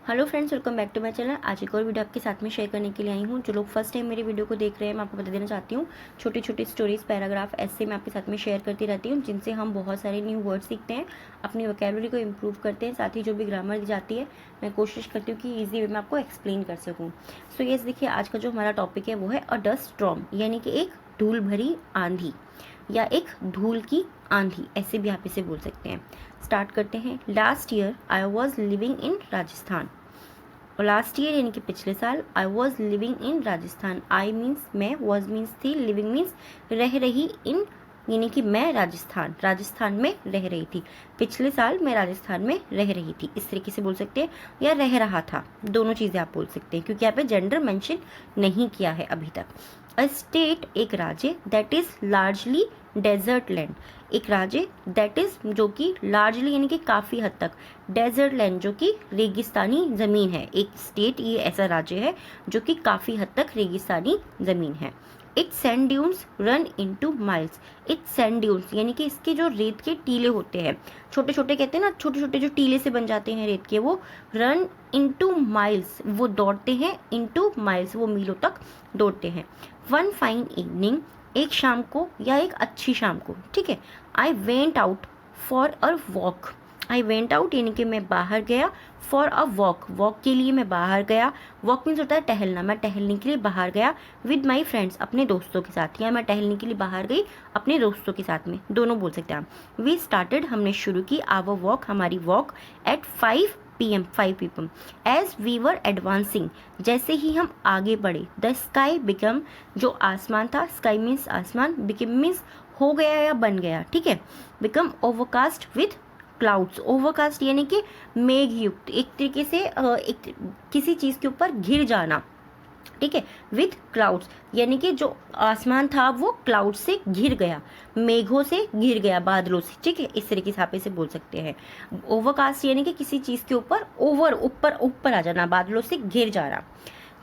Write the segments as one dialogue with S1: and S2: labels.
S1: Hello friends, welcome back to my channel. आज एक और वीडियो आपके साथ में शेयर करने के लिए आई हूँ। जो लोग फर्स्ट टाइम मेरी वीडियो को देख रहे हैं, मैं आपको बता देना चाहती हूँ, छोटी छोटी स्टोरीज, पैराग्राफ ऐसे मैं आपके साथ में शेयर करती रहती हूँ, जिनसे हम बहुत सारे न्यू वर्ड सीखते हैं, अपनी वोकैबुलरी को इम्प्रूव करते हैं। साथ ही जो भी ग्रामर दी जाती है, मैं कोशिश करती हूँ कि ईजी वे में आपको एक्सप्लेन कर सकूँ। सो यस, देखिए आज का जो हमारा टॉपिक है वो है अ डस्ट स्टॉर्म, यानी कि एक धूल भरी आंधी या एक धूल की आंधी, ऐसे भी आप इसे बोल सकते हैं। स्टार्ट करते हैं। Last year I was living in Rajasthan. और लास्ट ईयर यानी कि पिछले साल, I was living in Rajasthan. I means मैं, वॉज मीन्स थी, लिविंग मीन्स रह रही, इन यानी कि मैं राजस्थान में रह रही थी। पिछले साल मैं राजस्थान में रह रही थी, इस तरीके से बोल सकते हैं, या रह रहा था, दोनों चीज़ें आप बोल सकते हैं, क्योंकि यहाँ पे जेंडर मेंशन नहीं किया है अभी तक। अ स्टेट, एक राज्य, that is largely desert land, एक राज्य दैट इज जो कि लार्जली यानी कि काफ़ी हद तक, डेजर्ट लैंड जो कि रेगिस्तानी ज़मीन है। एक स्टेट ये ऐसा राज्य है जो कि काफ़ी हद तक रेगिस्तानी ज़मीन है। It's sand dunes run into miles. It's sand dunes यानी कि इसके जो रेत के टीले होते हैं, छोटे छोटे कहते हैं ना, छोटे छोटे जो टीले से बन जाते हैं रेत के, वो रन इनटू माइल्स, वो दौड़ते हैं, इनटू माइल्स वो मीलों तक दौड़ते हैं। वन फाइन इवनिंग, एक शाम को या एक अच्छी शाम को, ठीक है। I went out for a walk. I went out यानी कि मैं बाहर गया, फॉर अ वॉक, वॉक के लिए मैं बाहर गया। वॉक मीन्स होता है टहलना, मैं टहलने के लिए बाहर गया। विद माई फ्रेंड्स, अपने दोस्तों के साथ, या मैं टहलने के लिए बाहर गई अपने दोस्तों के साथ में, दोनों बोल सकते हैं आप। वी स्टार्टेड, हमने शुरू की, आवर वॉक, हमारी walk, at 5 PM 5 PM। As we were advancing, जैसे ही हम आगे बढ़े, द स्काई बिकम, जो आसमान था, स्काई मीन्स आसमान, बिकम मीन्स हो गया या बन गया, ठीक है। Become overcast with clouds, overcast यानी कि मेघ युक्त, एक तरीके से एक किसी चीज़ के ऊपर घिर जाना, ठीक है। विथ क्लाउड्स यानी कि जो आसमान था वो क्लाउड से घिर गया, मेघों से घिर गया, बादलों से, ठीक है। इस तरीके से आप इसे बोल सकते हैं। ओवरकास्ट यानी कि किसी चीज़ के ऊपर ऊपर ऊपर आ जाना, बादलों से घिर जाना।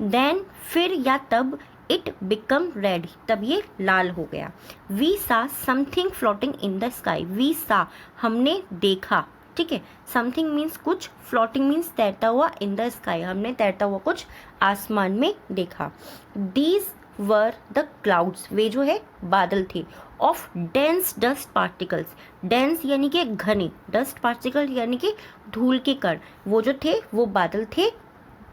S1: देन, फिर या तब, इट बिकम रेड, तब ये लाल हो गया। We saw something floating in the sky, we saw, हमने देखा, ठीक है। समथिंग मीन्स कुछ, फ्लोटिंग मीन्स तैरता हुआ, इन द स्काई, हमने तैरता हुआ कुछ आसमान में देखा। दीज वर द क्लाउड्स, वे जो है बादल थे, of dense dust particles, dense यानी कि घने, डस्ट पार्टिकल यानी कि धूल के कण, वो जो थे वो बादल थे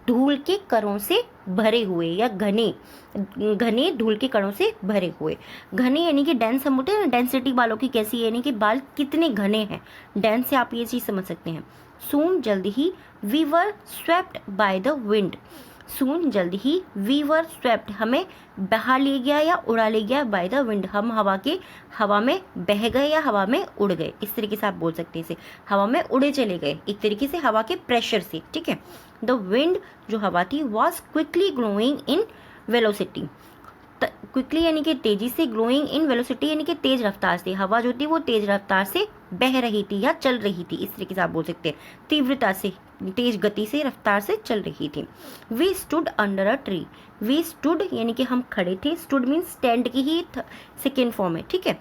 S1: धूल के कणों से भरे हुए, या घने घने धूल के कणों से भरे हुए। घने यानी कि डेंस, हम बोलते हैं ना डेंसिटी बालों की कैसी है, यानी कि बाल कितने घने हैं, डेंस से आप ये चीज़ समझ सकते हैं। सून, जल्द ही, we were swept by the wind, soon जल्द ही, वी वर स्वेप्ट, हमें बहा ले गया या उड़ा ले गया, बाय द विंड, हम हवा में बह गए या हवा में उड़ गए, इस तरीके से आप बोल सकते हैं इसे, हवा में उड़े चले गए, एक तरीके से हवा के प्रेशर से, ठीक है। द विंड, जो हवा थी, was quickly growing in velocity, quickly यानी कि तेजी से, ग्रोइंग इन वेलोसिटी यानी कि तेज रफ्तार से, हवा जो थी वो तेज रफ्तार से बह रही थी या चल रही थी, इस तरीके से आप बोल सकते हैं, तीव्रता से, तेज गति से, रफ्तार से चल रही थी। We stood under a tree, we stood यानी कि हम खड़े थे, स्टूड मीन्स स्टैंड की ही सेकेंड फॉर्म है, ठीक है।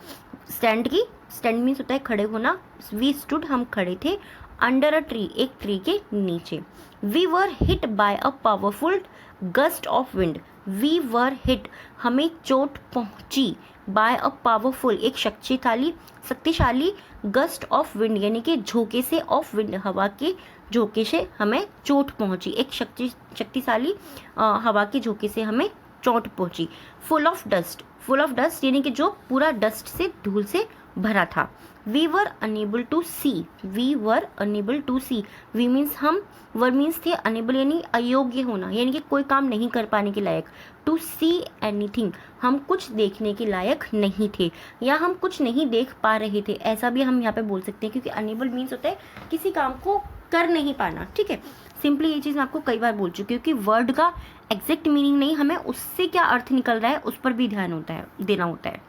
S1: स्टैंड मीन्स होता है खड़े होना। वी स्टूड, हम खड़े थे, अंडर अ ट्री, एक ट्री के नीचे। We were hit by a powerful gust of wind, we were hit, हमें चोट पहुंची, बाय अ पावरफुल, एक शक्तिशाली गस्ट ऑफ विंड यानी कि झोंके से, ऑफ विंड, हवा के झोंके से हमें चोट पहुंची, एक शक्तिशाली हवा के झोंके से हमें चोट पहुंची। फुल ऑफ डस्ट यानी कि जो पूरा डस्ट से, धूल से भरा था। We were unable to see, we were unable to see, we means हम, वर मीन्स थे, अनेबल यानी अयोग्य होना, यानी कि कोई काम नहीं कर पाने के लायक, टू सी एनीथिंग, हम कुछ देखने के लायक नहीं थे, या हम कुछ नहीं देख पा रहे थे, ऐसा भी हम यहाँ पे बोल सकते हैं, क्योंकि अनेबल मीन्स होता है किसी काम को कर नहीं पाना, ठीक है। सिंपली ये चीज़ मैं आपको कई बार बोल चुकी हूँ कि वर्ड का एग्जैक्ट मीनिंग नहीं, हमें उससे क्या अर्थ निकल रहा है उस पर भी ध्यान देना होता है।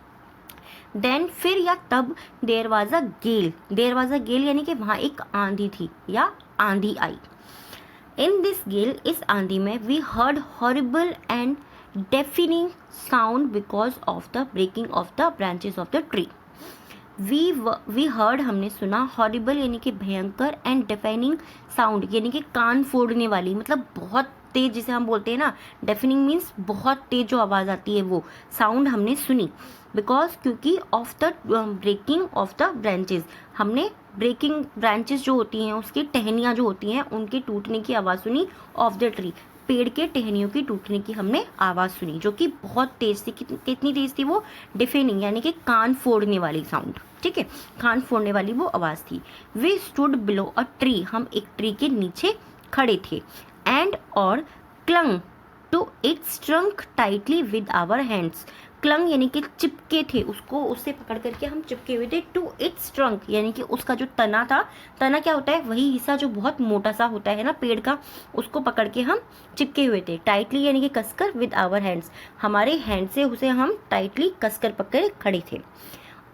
S1: देन, फिर या तब, देयर वाज अ गेल यानी कि वहाँ एक आंधी थी या आंधी आई। इन दिस गेल, इस आंधी में, we heard horrible and deafening sound because of the breaking of the branches of the tree. We heard हमने सुना, हॉरिबल यानी कि भयंकर, एंड डेफेनिंग साउंड यानी कि कान फोड़ने वाली, मतलब बहुत तेज, जिसे हम बोलते हैं ना डेफेनिंग मीन्स बहुत तेज जो आवाज़ आती है वो साउंड हमने सुनी। बिकॉज क्योंकि of the breaking of the branches, हमने ब्रेकिंग ब्रांचेस जो होती हैं उसकी टहनियाँ जो होती हैं उनके टूटने की आवाज़ सुनी, ऑफ द ट्री, पेड़ के टहनियों की टूटने की हमने आवाज़ सुनी, जो कि बहुत तेज थी। कितनी तेज थी वो? डिफेनिंग यानी कि कान फोड़ने वाली साउंड, ठीक है, कान फोड़ने वाली वो आवाज़ थी। We stood below a tree, हम एक ट्री के नीचे खड़े थे, एंड और clung to its trunk tightly with our hands, clung यानी कि चिपके थे, उसको उससे पकड़ करके हम चिपके हुए थे, टू इट्स ट्रंक यानी कि उसका जो तना था, तना क्या होता है? वही हिस्सा जो बहुत मोटा सा होता है ना पेड़ का, उसको पकड़ के हम चिपके हुए थे। टाइटली यानी कि कसकर, विद आवर हैंड्स, हमारे हैंड से उसे हम टाइटली कसकर पकड़े खड़े थे।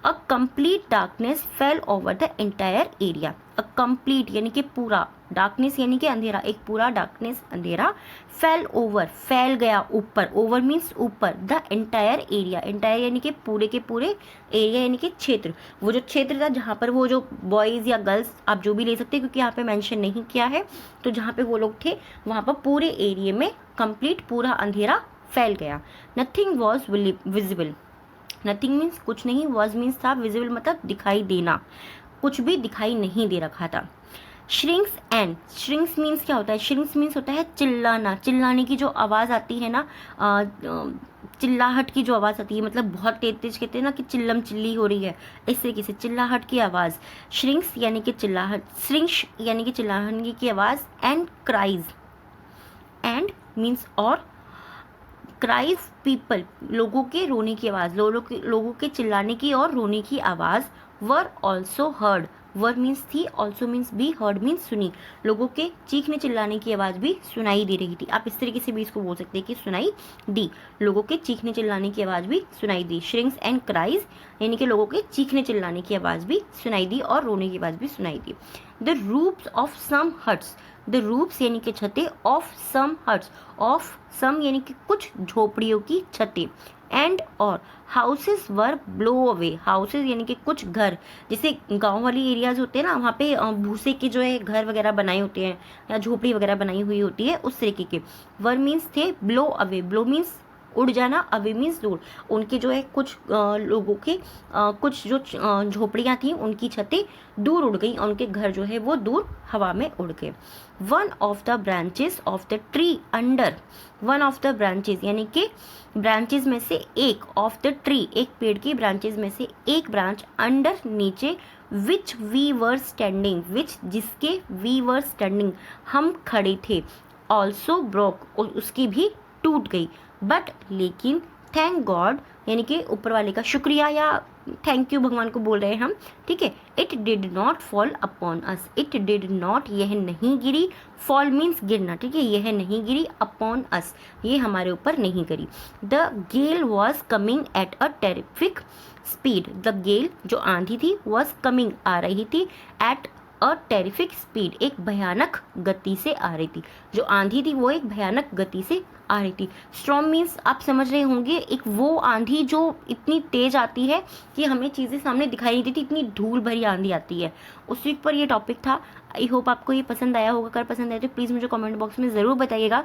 S1: A complete darkness fail over the entire area, a complete यानी कि पूरा, डार्कनेस यानी कि अंधेरा, एक पूरा डार्कनेस अंधेरा, फेल ओवर फैल गया ऊपर, ओवर मीन्स ऊपर, द एंटायर एरिया, एंटायर यानी कि पूरे के पूरे, एरिया यानी कि क्षेत्र, वो जो क्षेत्र था जहाँ पर वो जो बॉयज़ या गर्ल्स आप जो भी ले सकते हैं क्योंकि यहाँ पे मेंशन नहीं किया है, तो जहाँ पे वो लोग थे वहाँ पर पूरे एरिया में कंप्लीट पूरा अंधेरा फैल गया। Nothing was visible, nothing means कुछ नहीं, वॉज मीन्स था, विजिबल मतलब दिखाई देना, कुछ भी दिखाई नहीं दे रखा था। श्रिंक्स एंड, श्रिंक्स मीन्स क्या होता है? श्रिंक्स मीन्स होता है चिल्लाना, चिल्लाने की जो आवाज़ आती है ना, चिल्लाहट की जो आवाज़ आती है, मतलब बहुत तेज तेज कहते हैं ना कि चिल्लम चिल्ली हो रही है, इस तरीके से चिल्लाहट की आवाज़। श्रिंक्स यानी कि चिल्लाहट, श्रिंक्स यानी कि चिल्लाने की आवाज़, एंड क्राइज, एंड मीन्स और, क्राइज पीपल लोगों के रोने की आवाज़, लोगों के चिल्लाने की और रोने की आवाज़, were also heard, were means थी, ऑल्सो मीन्स भी, हर्ड मीन्स सुनी, लोगों के चीखने चिल्लाने की आवाज़ भी सुनाई दे रही थी। आप इस तरीके से भी इसको बोल सकते हैं कि सुनाई दी, लोगों के चीखने चिल्लाने की आवाज़ भी सुनाई दी। श्रिंक्स एंड क्राइज यानी कि लोगों के चीखने चिल्लाने की आवाज़ भी सुनाई दी और रोने की आवाज़ भी सुनाई दी। The roofs of some huts, the roofs यानी कि छतें, of some huts, of some यानी कि कुछ झोपड़ियों की छतें, एंड और houses were blow away, houses यानी कि कुछ घर, जैसे गांव वाली एरियाज होते हैं ना वहाँ पे भूसे के जो है घर वगैरह बनाए होते हैं या झोपड़ी वगैरह बनाई हुई होती है, उस तरीके के। वर मीन्स थे, ब्लो अवे, ब्लो मीन्स उड़ जाना, अवे मीन्स दूर, उनके जो है कुछ लोगों के कुछ जो झोपड़ियाँ थी उनकी छतें दूर उड़ गई, उनके घर जो है वो दूर हवा में उड़ गए। One of the branches of the tree under, one of the branches यानी कि ब्रांचेस में से एक, ऑफ द ट्री एक पेड़ की ब्रांचेस में से एक ब्रांच, अंडर नीचे, विच वी वर स्टैंडिंग, विच जिसके, वी वर स्टैंडिंग हम खड़े थे, ऑल्सो ब्रोक उसकी भी टूट गई, बट लेकिन, थैंक गॉड यानी कि ऊपर वाले का शुक्रिया या थैंक यू भगवान को बोल रहे हैं हम, ठीक है। It did not fall upon us, it did not यह नहीं गिरी, फॉल मीन्स गिरना, ठीक है, यह नहीं गिरी, अपॉन अस ये हमारे ऊपर नहीं गिरी। The gale was coming at a terrific speed, the gale जो आंधी थी वॉज कमिंग आ रही थी, एट अ टेरिफिक स्पीड एक भयानक गति से आ रही थी, जो आंधी थी वो एक भयानक गति से आ रही थी। स्टॉर्म मीन्स आप समझ रहे होंगे एक वो आंधी जो इतनी तेज आती है कि हमें चीज़ें सामने दिखाई नहीं देती, इतनी धूल भरी आंधी आती है। उस वीक पर ये टॉपिक था। आई होप आपको ये पसंद आया होगा। अगर पसंद आया तो प्लीज़ मुझे कमेंट बॉक्स में ज़रूर बताइएगा,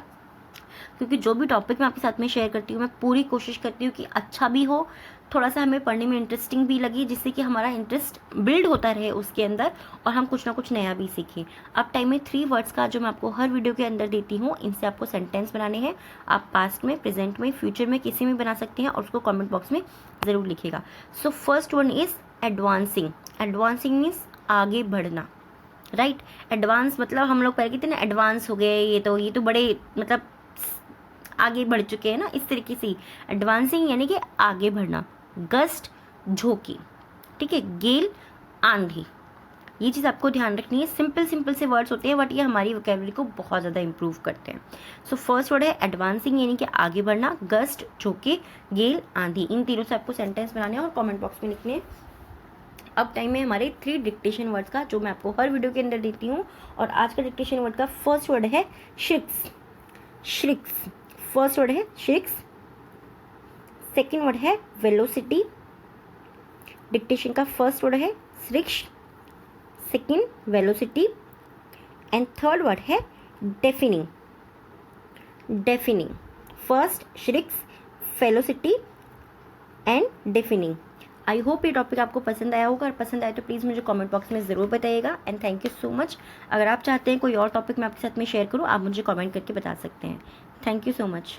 S1: क्योंकि जो भी टॉपिक मैं आपके साथ में शेयर करती हूँ मैं पूरी कोशिश करती हूँ कि अच्छा भी हो, थोड़ा सा हमें पढ़ने में इंटरेस्टिंग भी लगे, जिससे कि हमारा इंटरेस्ट बिल्ड होता रहे उसके अंदर और हम कुछ ना कुछ नया भी सीखें। अब टाइम में 3 वर्ड्स का जो मैं आपको हर वीडियो के अंदर देती हूँ, इनसे आपको सेंटेंस बनाने हैं। आप पास्ट में, प्रेजेंट में, फ्यूचर में किसी में बना सकते हैं और उसको कमेंट बॉक्स में ज़रूर लिखिएगा। So first one is advancing. Advancing means आगे बढ़ना, राइट। एडवांस मतलब हम लोग पहले कहते हैं ना एडवांस हो गए, ये तो बड़े मतलब आगे बढ़ चुके हैं ना, इस तरीके से एडवांसिंग यानी कि आगे बढ़ना। गस्ट झोंकी, ठीक है। गेल आंधी, ये चीज़ आपको ध्यान रखनी है। सिंपल से वर्ड्स होते हैं बट ये हमारी वोकैबुलरी को बहुत ज़्यादा इंप्रूव करते हैं। सो फर्स्ट वर्ड है एडवांसिंग यानी कि आगे बढ़ना, गस्ट झोंके, गेल आंधी। इन तीनों से आपको सेंटेंस बनाने हैं और कमेंट बॉक्स में लिखने हैं। अब टाइम है हमारे 3 डिक्टेशन वर्ड्स का, जो मैं आपको हर वीडियो के अंदर देती हूँ। और आज का डिक्टेशन वर्ड का फर्स्ट वर्ड है श्रिक्स। श्रिक्स फर्स्ट वर्ड है श्रिक्स। सेकेंड वर्ड है वेलोसिटी। डिक्टेशन का फर्स्ट वर्ड है shrieks, second velocity, and third word है defining. Defining, first shrieks, velocity and defining. I hope ये टॉपिक आपको पसंद आया होगा, और पसंद आए तो प्लीज़ मुझे कमेंट बॉक्स में ज़रूर बताइएगा। And thank you so much. अगर आप चाहते हैं कोई और टॉपिक मैं आपके साथ में शेयर करूँ, आप मुझे कमेंट करके बता सकते हैं। Thank you so much.